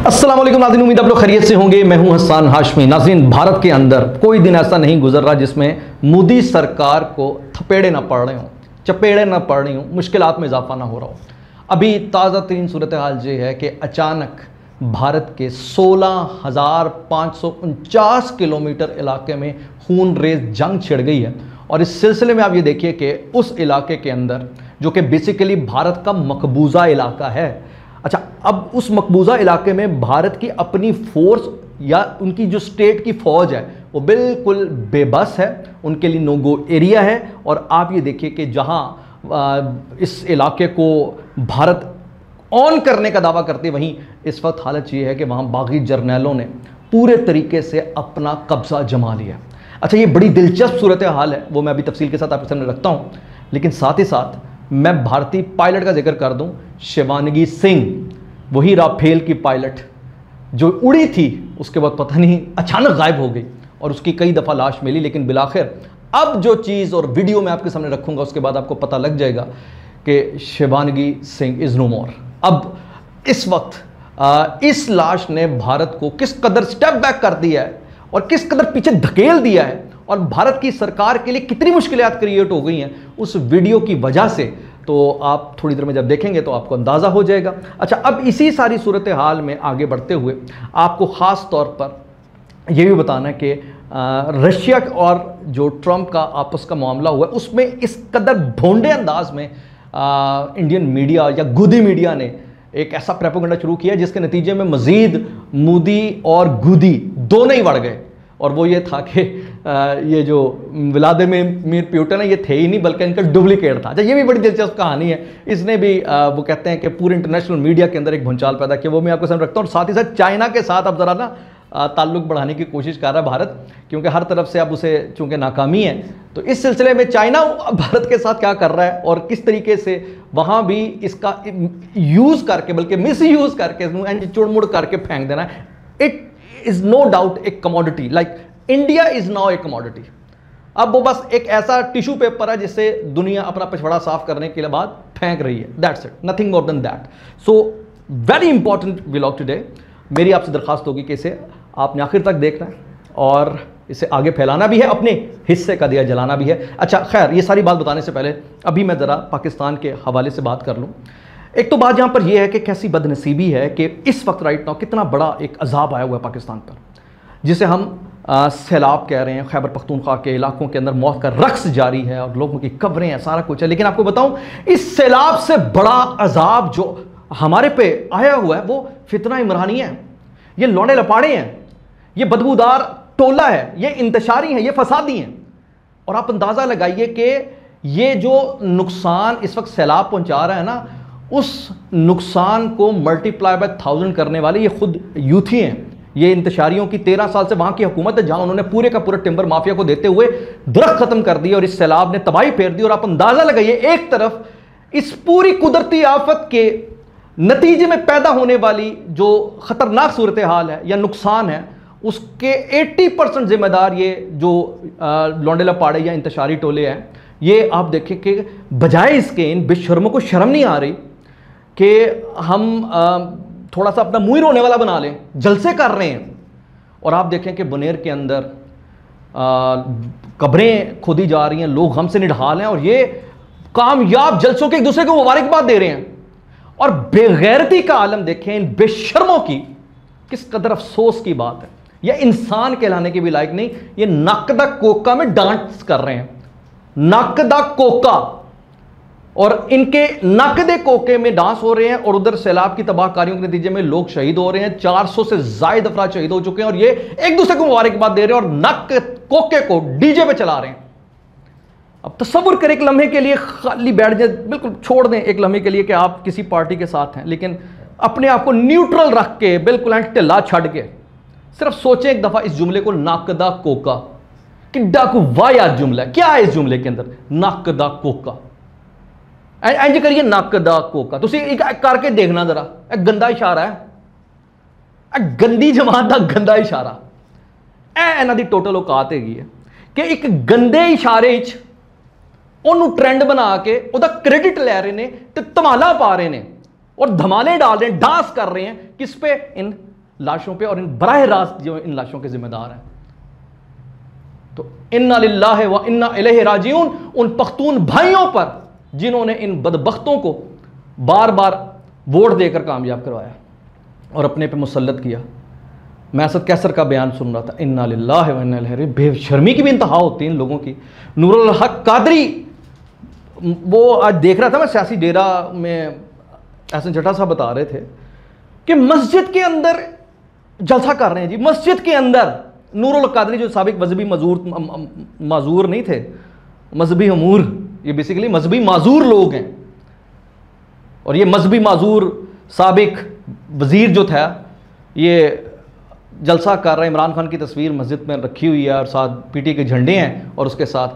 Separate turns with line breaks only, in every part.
अस्सलाम वालेकुम नाज़रीन, उम्मीद आप लोग खैरियत से होंगे। मैं हूं हसन हाशमी। नाज़रीन, भारत के अंदर कोई दिन ऐसा नहीं गुजर रहा जिसमें मोदी सरकार को थपेड़े ना पड़ रहे हों, चपेड़े ना पड़ रही हों, मुश्किलात में इजाफा ना हो रहा हो। अभी ताज़ा तरीन सूरत हाल ये है कि अचानक भारत के 16,549 किलोमीटर इलाके में खून रेज जंग छिड़ गई है। और इस सिलसिले में आप ये देखिए कि उस इलाके के अंदर, जो कि बेसिकली भारत का मकबूजा इलाका है, अच्छा, अब उस मकबूजा इलाके में भारत की अपनी फोर्स या उनकी जो स्टेट की फौज है वो बिल्कुल बेबस है, उनके लिए नो गो एरिया है। और आप ये देखिए कि जहां इस इलाके को भारत ऑन करने का दावा करते, वहीं इस वक्त हालत ये है कि वहां बागी जर्नैलों ने पूरे तरीके से अपना कब्जा जमा लिया। अच्छा, ये बड़ी दिलचस्प सूरत हाल है, वो मैं अभी तफसील के साथ आपके सामने रखता हूं। लेकिन साथ ही साथ मैं भारतीय पायलट का जिक्र कर दूं, शिवानगी सिंह, वही राफेल की पायलट जो उड़ी थी, उसके बाद पता नहीं अचानक गायब हो गई और उसकी कई दफ़ा लाश मिली। लेकिन बिलाखिर अब जो चीज़ और वीडियो मैं आपके सामने रखूंगा उसके बाद आपको पता लग जाएगा कि शिवानगी सिंह इज़ नो मोर। अब इस वक्त इस लाश ने भारत को किस कदर स्टेप बैक कर दिया है और किस कदर पीछे धकेल दिया है और भारत की सरकार के लिए कितनी मुश्किलात क्रिएट हो गई हैं उस वीडियो की वजह से, तो आप थोड़ी देर में जब देखेंगे तो आपको अंदाज़ा हो जाएगा। अच्छा, अब इसी सारी सूरत हाल में आगे बढ़ते हुए आपको ख़ास तौर पर यह भी बताना है कि रशिया और जो ट्रंप का आपस का मामला हुआ उसमें इस कदर भोंडे अंदाज में इंडियन मीडिया या गुदी मीडिया ने एक ऐसा प्रोपेगेंडा शुरू किया जिसके नतीजे में मज़ीद मोदी और गुदी दोनों ही बढ़ गए। और वो ये था कि ये जो व्लादिमीर पुतिन है ये थे ही नहीं बल्कि इनका डुप्लीकेट था। अच्छा, ये भी बड़ी दिलचस्प कहानी है। इसने भी वो कहते हैं कि पूरे इंटरनेशनल मीडिया के अंदर एक भूचाल पैदा किया, वो मैं आपको सामने रखता हूँ। साथ ही साथ चाइना के साथ अब ज़रा ना ताल्लुक बढ़ाने की कोशिश कर रहा है भारत, क्योंकि हर तरफ से अब उसे चूँकि नाकामी है। तो इस सिलसिले में चाइना भारत के साथ क्या कर रहा है और किस तरीके से वहाँ भी इसका यूज़ करके बल्कि मिस यूज़ करके चुड़मुड़ करके फेंक देना है। It is no doubt a commodity, like India is now a commodity. अब वो बस एक ऐसा टिश्यू पेपर है जिससे दुनिया अपना पिछवाड़ा साफ करने के बाद फेंक रही है। That's it, nothing more than that. So very important vlog today. मेरी आपसे दरख्वास्त होगी कि इसे आपने आखिर तक देखना है और इसे आगे फैलाना भी है, अपने हिस्से का दिया जलाना भी है। अच्छा, खैर, ये सारी बात बताने से पहले अभी मैं ज़रा पाकिस्तान के हवाले से बात कर लूँ। एक तो बात यहाँ पर यह है कि कैसी बदनसीबी है कि इस वक्त राइट नाउ कितना बड़ा एक अजाब आया हुआ है पाकिस्तान पर, जिसे हम सैलाब कह रहे हैं। खैबर पख्तूनख्वा के इलाकों के अंदर मौत का रक्स जारी है और लोगों की कब्रें हैं, सारा कुछ है। लेकिन आपको बताऊं, इस सैलाब से बड़ा अजाब जो हमारे पे आया हुआ है वो फितना इमरानिया है, ये लौंडे लपाड़े हैं, ये बदबूदार टोला है, ये इंतशारी हैं, ये फसादी हैं। और आप अंदाज़ा लगाइए कि ये जो नुकसान इस वक्त सैलाब पहुंचा रहा है ना, उस नुकसान को मल्टीप्लाई बाय 1000 करने वाले ये खुद यूथी हैं। ये इंतशारियों की 13 साल से वहाँ की हुकूमत है, जहाँ उन्होंने पूरे का पूरा टिम्बर माफिया को देते हुए दरख्त ख़त्म कर दिए और इस सैलाब ने तबाही फेर दी। और आप अंदाज़ा लगाइए, एक तरफ इस पूरी कुदरती आफत के नतीजे में पैदा होने वाली जो ख़तरनाक सूरत हाल है या नुकसान है, उसके 80% जिम्मेदार ये जो लौंडेला पाड़े या इंतशारी टोले हैं। ये आप देखें कि बजाय इसके इन बेशर्मों को शर्म नहीं आ रही कि हम थोड़ा सा अपना मुंह रोने वाला बना लें, जलसे कर रहे हैं। और आप देखें कि बुनेर के अंदर कब्रें खोदी जा रही हैं, लोग गम से निढाल हैं और ये कामयाब जलसों के एक दूसरे को मुबारकबाद दे रहे हैं। और बेगैरती का आलम देखें इन बेशर्मों की, किस कदर अफसोस की बात है। यह इंसान कहलाने के भी लायक नहीं, ये नाकदा कोका में डांस कर रहे हैं, नाकदा कोका। और इनके नाकदे कोके में डांस हो रहे हैं और उधर सैलाब की तबाहकारियों के नतीजे में लोग शहीद हो रहे हैं। 400 से ज्यादा अफराद शहीद हो चुके हैं और ये एक दूसरे को मुबारकबाद दे रहे हैं और नक कोके को डीजे पे चला रहे हैं। अब तसव्वुर करें एक लम्हे के लिए, खाली बैठ जाए, बिल्कुल छोड़ दें एक लम्हे के लिए कि आप किसी पार्टी के साथ हैं, लेकिन अपने आप को न्यूट्रल रख के बिल्कुल ढिला छड़ के सिर्फ सोचें एक दफा इस जुमले को, नाकदा कोका। कि डाकू वाहियात जुमला है, क्या है इस जुमले के अंदर? नाकदा कोका। इंज करिए, नाकदा कोका, तुसी एक करके देखना जरा, एक गंदा इशारा है, गंदी जमात का गंदा इशारा। इन्हां दी टोटल औकात हैगी है कि एक गंदे इशारे ਉਹਨੂੰ ट्रेंड बना के ਉਹਦਾ क्रेडिट ले रहे हैं, तो धमाला पा रहे हैं और धमाले डाल रहे हैं, डांस कर रहे हैं। किस पे? इन लाशों पे और इन बराह रास्त जो इन लाशों के जिम्मेदार हैं। तो इन्ना लिल्लाहि व इन्ना इलैहि राजिऊन उन पख्तून भाइयों पर जिन्होंने इन बदबख्तों को बार बार वोट देकर कामयाब करवाया और अपने पे मुसल्लत किया। मैं असद कैसर का बयान सुन रहा था, इन्ना लिल्लाहि व इन्ना इलैहि, बेशर्मी की भी इंतहा होती है इन लोगों की। नूरुल हक कादरी, वो आज देख रहा था मैं, सियासी डेरा में एहसन जट्टा साहब बता रहे थे कि मस्जिद के अंदर जलसा कर रहे हैं जी, मस्जिद के अंदर। नूरुल कादरी जो साबिक मजहबी माजूर नहीं थे, मजहबी अमूर, ये बेसिकली मजहबी माजूर लोग हैं। और ये मजहबी माजूर साबिक वजीर जो था, ये जलसा कर रहा है, इमरान खान की तस्वीर मस्जिद में रखी हुई है और साथ पीटी के झंडे हैं और उसके साथ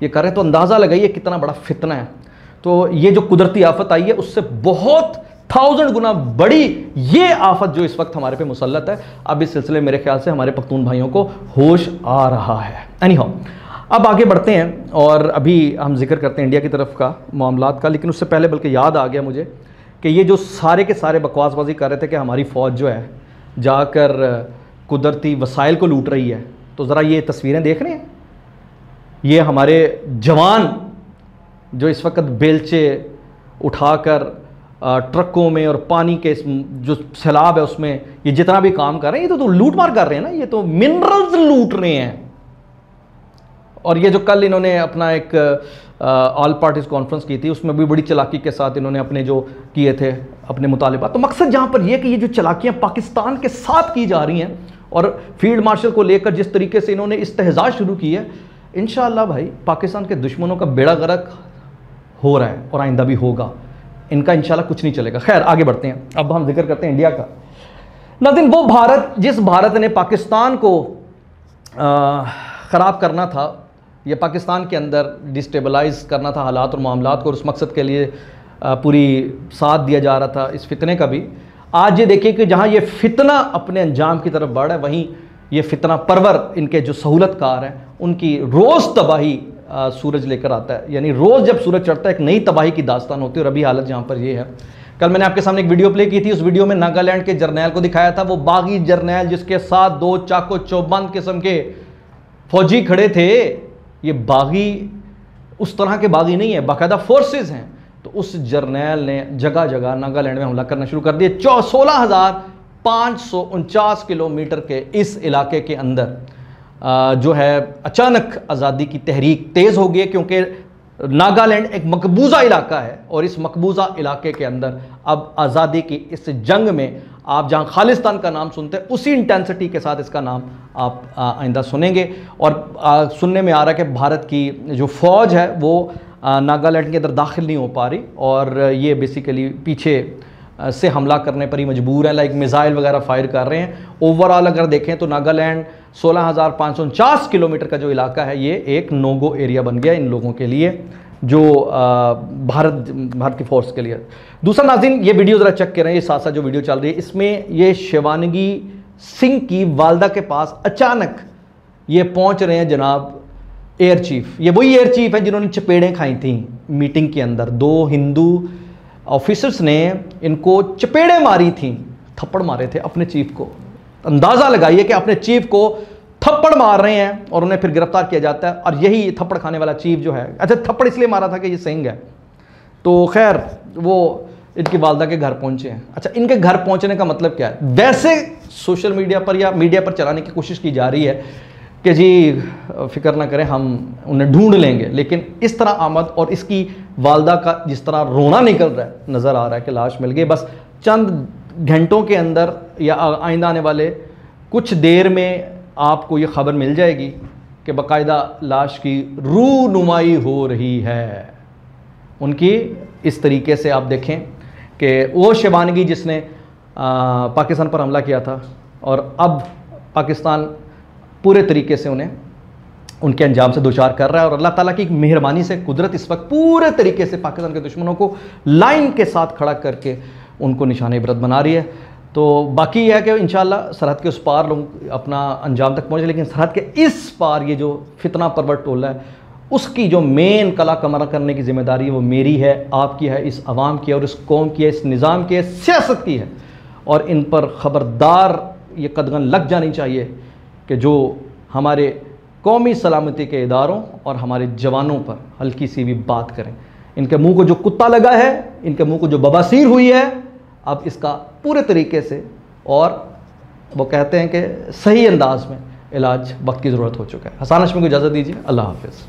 ये कर रहे हैं। तो अंदाज़ा लगाइए कितना बड़ा फितना है। तो ये जो कुदरती आफत आई है उससे बहुत 1000 गुना बड़ी ये आफत जो इस वक्त हमारे पे मुसल्लत है। अब इस सिलसिले में मेरे ख्याल से हमारे पख्तून भाइयों को होश आ रहा है। एनीहाउ, अब आगे बढ़ते हैं और अभी हम जिक्र करते हैं इंडिया की तरफ का मामलात का। लेकिन उससे पहले बल्कि याद आ गया मुझे कि ये जो सारे के सारे बकवासबाजी कर रहे थे कि हमारी फ़ौज जो है जाकर कुदरती वसाइल को लूट रही है, तो ज़रा ये तस्वीरें देख रहे हैं, ये हमारे जवान जो इस वक्त बेलचे उठाकर ट्रकों में और पानी के जो सैलाब है उसमें ये जितना भी काम कर रहे हैं, ये तो लूट मार कर रहे हैं ना, ये तो मिनरल्स लूट रहे हैं। और ये जो कल इन्होंने अपना एक ऑल पार्टीज कॉन्फ्रेंस की थी, उसमें भी बड़ी चालाकी के साथ इन्होंने अपने जो किए थे अपने मुतालिबात। तो मकसद जहाँ पर यह कि ये जो चालाकियाँ पाकिस्तान के साथ की जा रही हैं और फील्ड मार्शल को लेकर जिस तरीके से इन्होंने इस्तेहज़ा शुरू की है, इंशाअल्लाह भाई पाकिस्तान के दुश्मनों का बेड़ा गर्क हो रहा है और आइंदा भी होगा। इनका इंशाल्लाह कुछ नहीं चलेगा। खैर आगे बढ़ते हैं, अब हम जिक्र करते हैं इंडिया का। नाज़रीन, वो भारत जिस भारत ने पाकिस्तान को ख़राब करना था या पाकिस्तान के अंदर डिस्टेबलाइज करना था हालात और मामलात को, और उस मकसद के लिए पूरी साथ दिया जा रहा था इस फितने का भी, आज ये देखिए कि जहाँ ये फितना अपने अंजाम की तरफ बढ़ रहा है, वहीं ये फितना परवर इनके जो सहूलतकार हैं उनकी रोज़ तबाही सूरज लेकर आता है। यानी रोज़ जब सूरज चढ़ता है एक नई तबाही की दास्तान होती है। और अभी हालत जहाँ पर ये है, कल मैंने आपके सामने एक वीडियो प्ले की थी, उस वीडियो में नागालैंड के जर्नैल को दिखाया था, वो बागी जर्नैल जिसके साथ 2 चाको चौबंद किस्म के फौजी खड़े थे। ये बागी उस तरह के बागी नहीं है, बाकायदा फोर्सेज हैं। तो उस जर्नैल ने जगह जगह नागालैंड में हमला करना शुरू कर दिया। 16,549 किलोमीटर के इस इलाके के अंदर जो है अचानक आज़ादी की तहरीक तेज़ हो गई, क्योंकि नागालैंड एक मकबूजा इलाका है और इस मकबूजा इलाके के अंदर अब आज़ादी की इस जंग में आप जहां खालिस्तान का नाम सुनते हैं उसी इंटेंसिटी के साथ इसका नाम आप आइंदा सुनेंगे। और सुनने में आ रहा है कि भारत की जो फ़ौज है वो नागालैंड के अंदर दाखिल नहीं हो पा रही और ये बेसिकली पीछे से हमला करने पर ही मजबूर है, लाइक मिसाइल वगैरह फायर कर रहे हैं। ओवरऑल अगर देखें तो नागालैंड 16,549 किलोमीटर का जो इलाका है ये एक नोगो एरिया बन गया इन लोगों के लिए, जो भारत की फोर्स के लिए। दूसरा नाज़रीन, ये वीडियो ज़रा चेक करें, ये साथ साथ जो वीडियो चल रही है इसमें ये शिवानगी सिंह की वालदा के पास अचानक ये पहुंच रहे हैं जनाब एयर चीफ। ये वही एयर चीफ है जिन्होंने चपेड़ें खाई थी मीटिंग के अंदर। 2 हिंदू ऑफिसर्स ने इनको चपेड़ें मारी थी, थप्पड़ मारे थे अपने चीफ को। अंदाज़ा लगाइए कि अपने चीफ को थप्पड़ मार रहे हैं और उन्हें फिर गिरफ्तार किया जाता है। और यही थप्पड़ खाने वाला चीफ जो है, अच्छा थप्पड़ इसलिए मारा था कि ये सिंह है। तो खैर वो इनकी वालदा के घर पहुंचे हैं। अच्छा, इनके घर पहुंचने का मतलब क्या है? वैसे सोशल मीडिया पर या मीडिया पर चलाने की कोशिश की जा रही है कि जी फिक्र ना करें हम उन्हें ढूंढ लेंगे, लेकिन इस तरह आमद और इसकी वालदा का जिस तरह रोना निकल रहा है, नज़र आ रहा है कि लाश मिल गई। बस चंद घंटों के अंदर या आइंदा आने वाले कुछ देर में आपको ये ख़बर मिल जाएगी कि बाकायदा लाश की रूनुमाई हो रही है उनकी। इस तरीके से आप देखें कि वो शिवानगी जिसने पाकिस्तान पर हमला किया था और अब पाकिस्तान पूरे तरीके से उन्हें उनके अंजाम से दोचार कर रहा है। और अल्लाह ताला की मेहरबानी से कुदरत इस वक्त पूरे तरीके से पाकिस्तान के दुश्मनों को लाइन के साथ खड़ा करके उनको निशान इबरत बना रही है। तो बाकी यह है कि इंशाअल्लाह सरहद के उस पार लोग अपना अंजाम तक पहुँचे, लेकिन सरहद के इस पार ये जो फितना परवर टोला है उसकी जो मेन कला कमरा करने की जिम्मेदारी है वो मेरी है, आपकी है, इस आवाम की है और इस कौम की है, इस निज़ाम की है, सियासत की है। और इन पर ख़बरदार ये कदगन लग जानी चाहिए कि जो हमारे कौमी सलामती के इदारों और हमारे जवानों पर हल्की सी भी बात करें। इनके मुंह को जो कुत्ता लगा है, इनके मुंह को जो बवासीर हुई है, अब इसका पूरे तरीके से और वो कहते हैं कि सही अंदाज में इलाज वक्त की ज़रूरत हो चुका है। हसन हाशमी को इजाज़त दीजिए। अल्लाह हाफिज़।